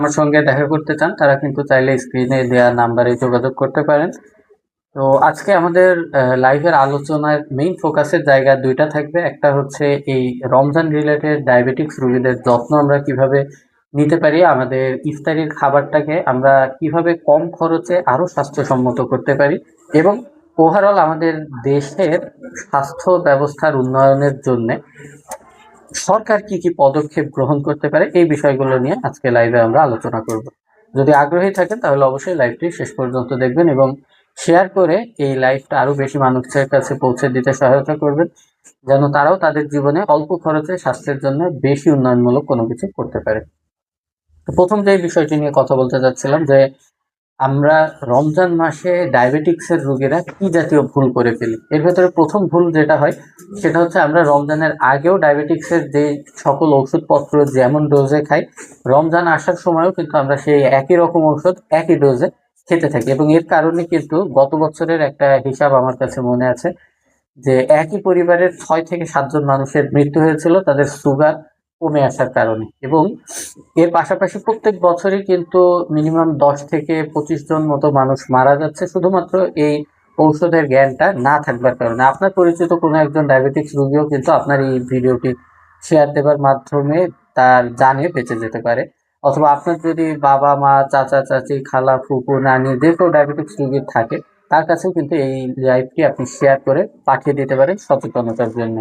আমার সঙ্গে দেখা করতে চান তারা কিন্তু চাইলে স্ক্রিনে দেওয়া নাম্বারে যোগাযোগ করতে পারেন। তো আজকে আমাদের লাইভের আলোচনার মেইন ফোকাসের জায়গা দুইটা থাকবে। একটা হচ্ছে এই রমজান রিলেটেড ডায়াবেটিক্স রোগীদের যত্ন আমরা কিভাবে নিতে পারি, আমাদের ইফতারির খাবারটাকে আমরা কিভাবে কম খরচে আরো স্বাস্থ্যসম্মত করতে পারি, এবং ওভারঅল আমাদের দেশের স্বাস্থ্য ব্যবস্থার উন্নয়নের জন্য সরকার কি কি পদক্ষেপ গ্রহণ করতে পারে, এই বিষয়গুলো নিয়ে আজকে লাইভে আমরা আলোচনা করব। যদি আগ্রহী থাকেন তাহলে অবশ্যই লাইভটি শেষ পর্যন্ত দেখবেন এবং শেয়ার করে এই লাইভটা আরো বেশি মানুষের কাছে পৌঁছে দিতে সহায়তা করবেন, যেন তারাও তাদের জীবনে অল্প খরচে স্বাস্থ্যের জন্য বেশি উন্নয়নমূলক কোনো কিছু করতে পারে। তো প্রথম যে বিষয়টি নিয়ে কথা বলতে চাচ্ছিলাম যে আমরা রমজান মাসে ডায়াবেটিক্সের রোগীরা কি জাতীয় ভুল করে ফেলি। এর ভেতরে প্রথম ভুল যেটা হয় সেটা হচ্ছে আমরা রমজানের আগেও ডায়াবেটিক্সের যে সকল ওষুধপত্র যেমন ডোজে খাই, রমজান আসার সময়ও কিন্তু আমরা সেই একই রকম ওষুধ একই ডোজে খেতে থাকি। এবং এর কারণে কিন্তু গত বছরের একটা হিসাব আমার কাছে মনে আছে যে একই পরিবারের 6 থেকে 7 জন মানুষের মৃত্যু হয়েছিল তাদের সুগার কমে আসার কারণে। এবং এর পাশাপাশি প্রত্যেক বছরই কিন্তু মিনিমাম 10 থেকে 25 জন মতো মানুষ মারা যাচ্ছে শুধুমাত্র এই ঔষধের জ্ঞানটা না থাকবার কারণে। আপনার পরিচিত কোনো একজন ডায়াবেটিক্স রোগীও কিন্তু আপনার এই ভিডিওটি শেয়ার দেবার মাধ্যমে তার জানে বেঁচে যেতে পারে। অথবা আপনার যদি বাবা মা চাচা চাচি খালা ফুপু নানি যে কেউ ডায়াবেটিক্স রোগী থাকে, তার কাছেও কিন্তু এই লাইভটি আপনি শেয়ার করে পাঠিয়ে দিতে পারেন সচেতনতার জন্য।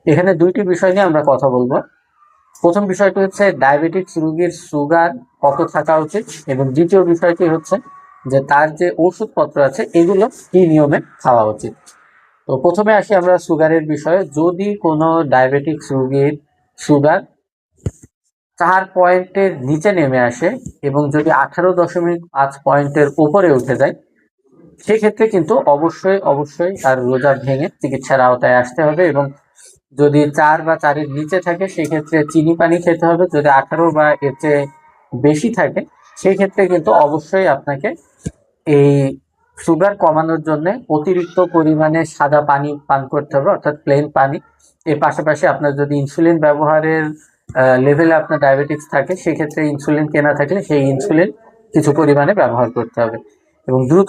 এখানে দুইটি বিষয় নিয়ে আমরা কথা বলবো। প্রথম বিষয়টি হচ্ছে ডায়াবেটিক্স রোগীর সুগার কত থাকা উচিত, এবং দ্বিতীয় বিষয়টি হচ্ছে যে তার যে ওষুধপত্র আছে এগুলো কি নিয়মে খাওয়া উচিত। তো প্রথমে আসি আমরা সুগারের বিষয়ে। যদি কোনো ডায়াবেটিক্স রোগীর সুগার 4 পয়েন্টের নিচে নেমে আসে এবং যদি 18.5 পয়েন্টের উপরে উঠে যায়, সেক্ষেত্রে কিন্তু অবশ্যই অবশ্যই তার রোজা ভেঙে চিকিৎসার আওতায় আসতে হবে। এবং যদি 4 বা 4-এর নিচে থাকে সেক্ষেত্রে চিনি পানি খেতে হবে। যদি 18 বা এর চেয়ে বেশি থাকে সেই ক্ষেত্রে কিন্তু অবশ্যই আপনাকে এই সুগার কমানোর জন্য অতিরিক্ত পরিমাণে সাদা পানি পান করতে হবে, অর্থাৎ প্লেন পানি। এর পাশাপাশি আপনার যদি ইনসুলিন ব্যবহারের লেভেলে আপনার ডায়াবেটিক্স থাকে সেক্ষেত্রে ইনসুলিন কেনা থাকলে সেই ইনসুলিন কিছু পরিমাণে ব্যবহার করতে হবে এবং দ্রুত